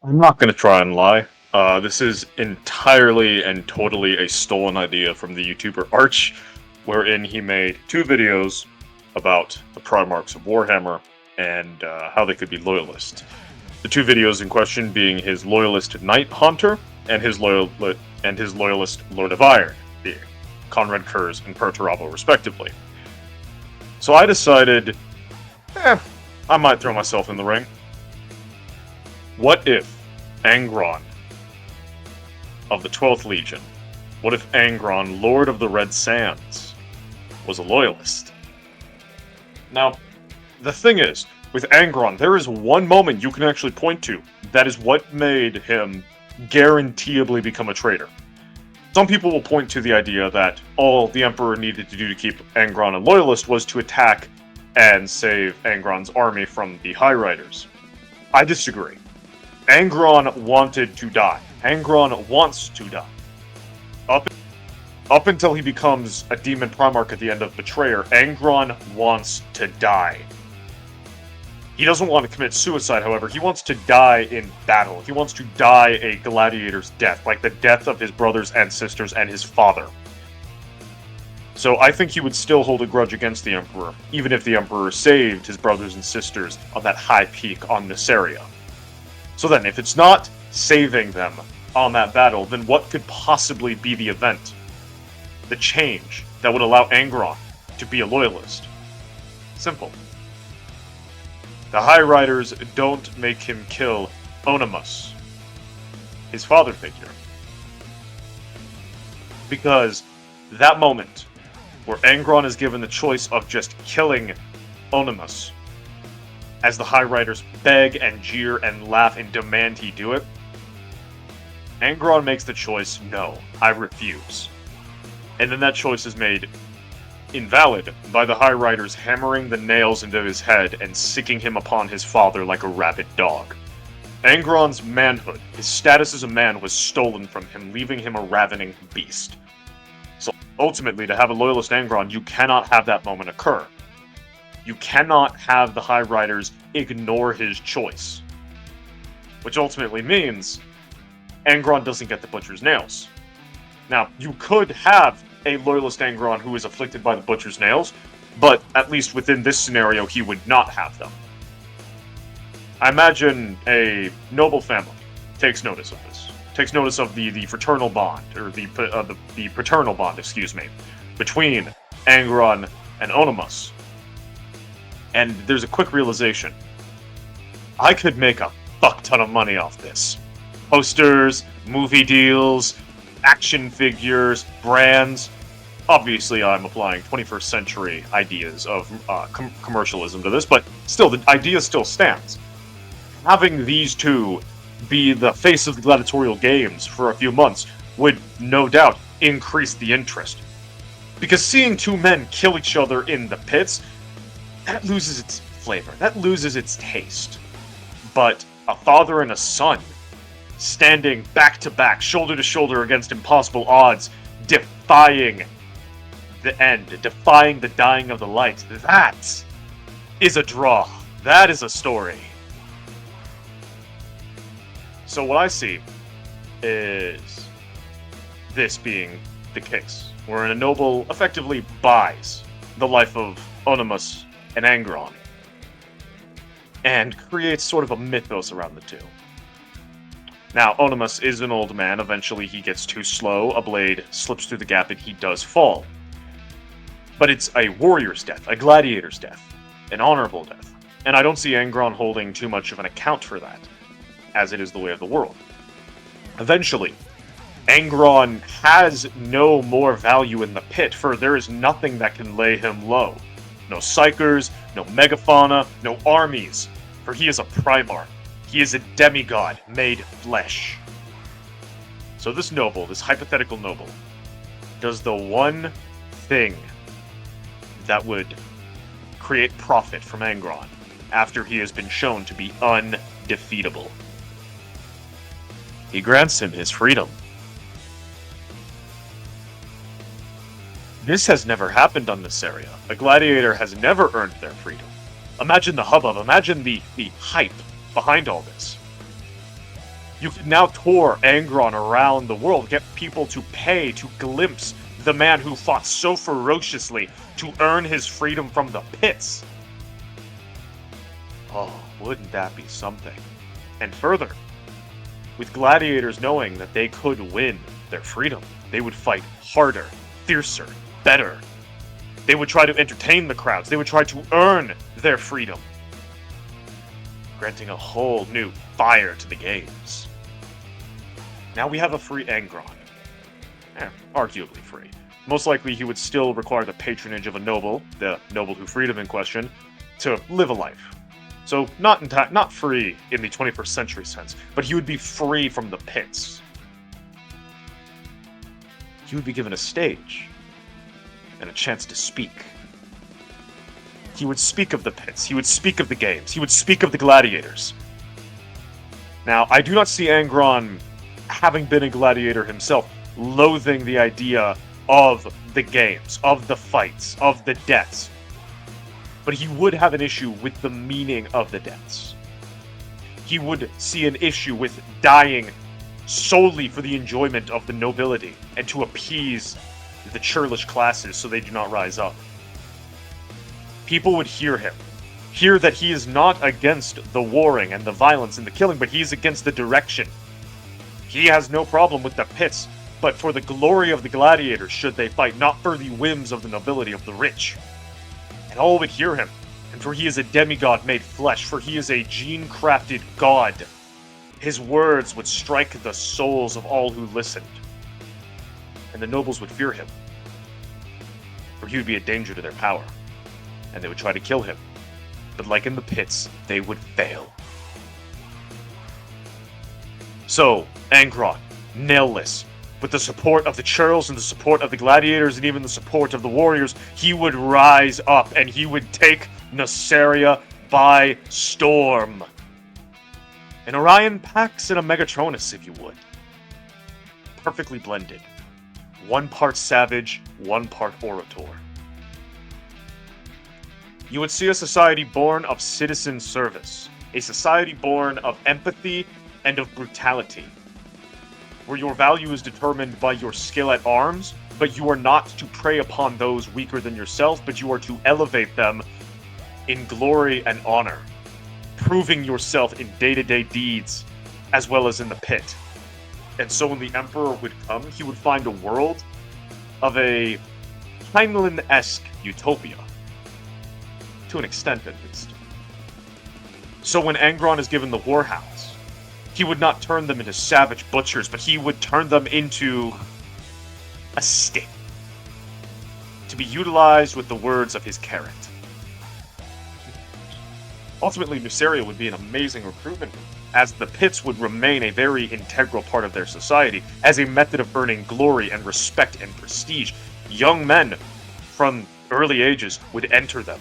I'm not going to try and lie. This is entirely and totally a stolen idea from the YouTuber Arch, wherein he made two videos about the Primarchs of Warhammer and how they could be Loyalist. The two videos in question being his Loyalist Knight Haunter and his Loyalist Lord of Iron, being Conrad Kurz and Perturabo respectively. So I decided, I might throw myself in the ring. What if Angron of the 12th Legion, what if Angron, Lord of the Red Sands, was a Loyalist? Now, the thing is, with Angron, there is one moment you can actually point to that is what made him guaranteeably become a traitor. Some people will point to the idea that all the Emperor needed to do to keep Angron a Loyalist was to attack and save Angron's army from the High Riders. I disagree. Angron wanted to die. Angron wants to die. Up until he becomes a Demon Primarch at the end of Betrayer, Angron wants to die. He doesn't want to commit suicide, however. He wants to die in battle. He wants to die a gladiator's death, like the death of his brothers and sisters and his father. So I think he would still hold a grudge against the Emperor, even if the Emperor saved his brothers and sisters on that high peak on Nissaria. So then, if it's not saving them on that battle, then what could possibly be the event? The change that would allow Angron to be a Loyalist? Simple. The High Riders don't make him kill Onimus, his father figure. Because that moment where Angron is given the choice of just killing Onimus, as the High Riders beg and jeer and laugh and demand he do it, Angron makes the choice, no, I refuse. And then that choice is made invalid by the High Riders hammering the nails into his head and sicking him upon his father like a rabid dog. Angron's manhood, his status as a man, was stolen from him, leaving him a ravening beast. So ultimately, to have a Loyalist Angron, you cannot have that moment occur. You cannot have the High Riders ignore his choice. Which ultimately means Angron doesn't get the Butcher's Nails. Now, you could have a Loyalist Angron who is afflicted by the Butcher's Nails, but at least within this scenario, he would not have them. I imagine a noble family takes notice of this. Takes notice of the fraternal bond, or the paternal bond, excuse me, between Angron and Onimus. And there's a quick realization. I could make a fuck ton of money off this. Posters, movie deals, action figures, brands. Obviously, I'm applying 21st century ideas of commercialism to this, but still, the idea still stands. Having these two be the face of the gladiatorial games for a few months would, no doubt, increase the interest. Because seeing two men kill each other in the pits, that loses its flavor, that loses its taste. But a father and a son standing back to back, shoulder to shoulder against impossible odds, defying the end, defying the dying of the light, that is a draw. That is a story. So what I see is this being the case, where a noble effectively buys the life of Onimus and Angron, and creates sort of a mythos around the two. Now, Onimus is an old man. Eventually he gets too slow, a blade slips through the gap, and he does fall. But it's a warrior's death, a gladiator's death, an honorable death. And I don't see Angron holding too much of an account for that, as it is the way of the world. Eventually, Angron has no more value in the pit, for there is nothing that can lay him low. No psychers, no megafauna, no armies, for he is a Primarch. He is a demigod made flesh. So this noble, this hypothetical noble, does the one thing that would create profit from Angron after he has been shown to be undefeatable. He grants him his freedom. This has never happened on Nissaria. A gladiator has never earned their freedom. Imagine the hubbub, imagine the hype behind all this. You could now tour Angron around the world, get people to pay to glimpse the man who fought so ferociously to earn his freedom from the pits. Oh, wouldn't that be something? And further, with gladiators knowing that they could win their freedom, they would fight harder, fiercer, better. They would try to entertain the crowds. They would try to earn their freedom, granting a whole new fire to the games. Now we have a free Angron. Arguably free. Most likely he would still require the patronage of a noble, the noble who freed him in question, to live a life. So not free in the 21st century sense, but he would be free from the pits. He would be given a stage and a chance to speak. He would speak of the pits, he would speak of the games, he would speak of the gladiators. Now, I do not see Angron, having been a gladiator himself, loathing the idea of the games, of the fights, of the deaths. But he would have an issue with the meaning of the deaths. He would see an issue with dying solely for the enjoyment of the nobility and to appease the churlish classes so they do not rise up. People would hear him, hear that he is not against the warring and the violence and the killing, but he is against the direction. He has no problem with the pits, but for the glory of the gladiators should they fight, not for the whims of the nobility of the rich. And all would hear him, and for he is a demigod made flesh, for he is a gene-crafted god. His words would strike the souls of all who listened, and the nobles would fear him, for he would be a danger to their power, and they would try to kill him. But like in the pits, they would fail. So, Angron, nailless, with the support of the churls and the support of the gladiators and even the support of the warriors, he would rise up and he would take Nuceria by storm. An Orion Pax and a Megatronus, if you would. Perfectly blended. One part savage, one part orator. You would see a society born of citizen service. A society born of empathy and of brutality. Where your value is determined by your skill at arms, but you are not to prey upon those weaker than yourself, but you are to elevate them in glory and honor, proving yourself in day-to-day deeds, as well as in the pit. And so when the Emperor would come, he would find a world of a Heinlein-esque utopia. To an extent, at least. So when Angron is given the Warhounds, he would not turn them into savage butchers, but he would turn them into a stick, to be utilized with the words of his carrot. Ultimately, Nuceria would be an amazing recruitment, as the pits would remain a very integral part of their society, as a method of earning glory and respect and prestige. Young men from early ages would enter them.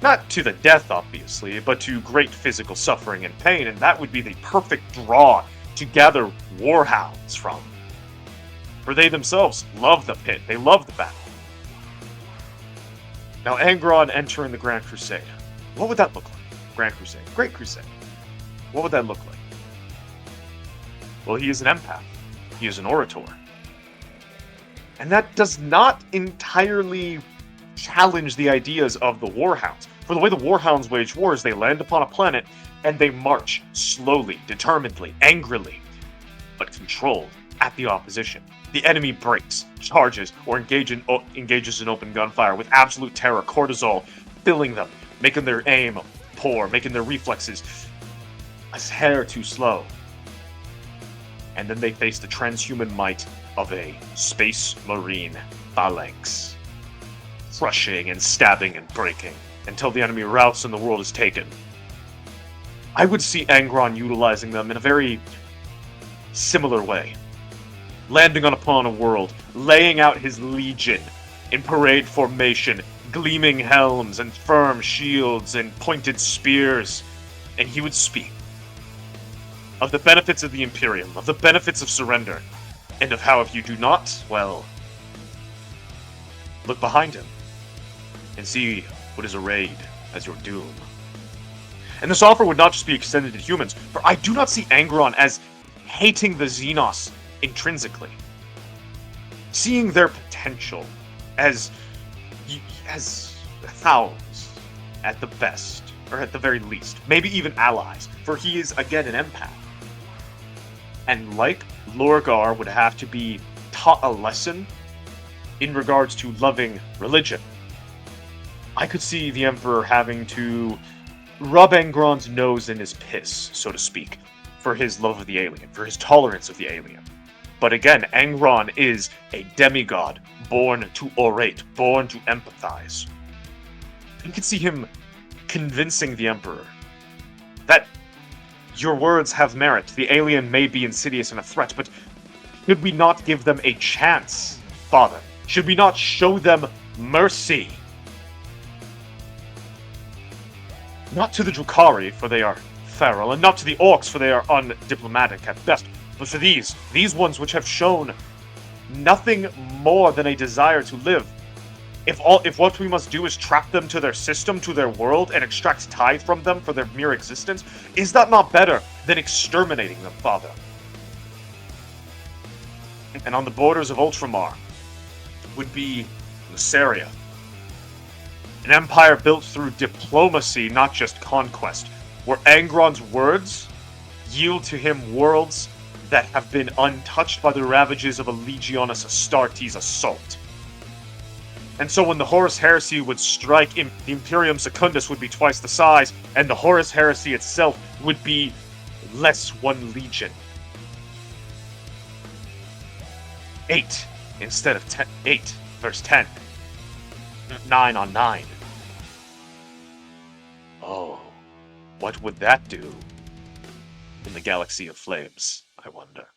Not to the death, obviously, but to great physical suffering and pain, and that would be the perfect draw to gather warhounds from. For they themselves love the pit, they love the battle. Now, Angron entering the Grand Crusade. What would that look like? Grand Crusade. Great Crusade. What would that look like? Well, he is an empath. He is an orator. And that does not entirely challenge the ideas of the warhounds. For the way the warhounds wage war is they land upon a planet and they march slowly, determinedly, angrily, but controlled at the opposition. The enemy breaks, charges, or engages in open gunfire with absolute terror, cortisol filling them, making their aim poor, making their reflexes a hair too slow. And then they face the transhuman might of a space marine phalanx, crushing and stabbing and breaking until the enemy routs and the world is taken. I would see Angron utilizing them in a very similar way. Landing upon a world, laying out his legion in parade formation, gleaming helms and firm shields and pointed spears, and he would speak of the benefits of the Imperium, of the benefits of surrender, and of how if you do not, well, look behind him and see what is arrayed as your doom. And this offer would not just be extended to humans, for I do not see Angron as hating the Xenos intrinsically, seeing their potential as hounds at the best, or at the very least, maybe even allies, for he is again an empath. And like Lorgar would have to be taught a lesson in regards to loving religion, I could see the Emperor having to rub Angron's nose in his piss, so to speak, for his love of the alien, for his tolerance of the alien. But again, Angron is a demigod, born to orate, born to empathize. You could see him convincing the Emperor that your words have merit, the alien may be insidious and a threat, but should we not give them a chance, Father? Should we not show them mercy? Not to the Drukhari, for they are feral, and not to the Orcs, for they are undiplomatic at best, but for these ones which have shown nothing more than a desire to live. If what we must do is trap them to their system, to their world, and extract tithe from them for their mere existence, is that not better than exterminating them, Father? And on the borders of Ultramar would be Luceria. An empire built through diplomacy, not just conquest, where Angron's words yield to him worlds that have been untouched by the ravages of a Legionis Astartes assault. And so when the Horus Heresy would strike, the Imperium Secundus would be twice the size, and the Horus Heresy itself would be less 1 legion. 8 instead of 10. 8 verse 10. 9 on 9. Oh, what would that do in the Galaxy of Flames, I wonder?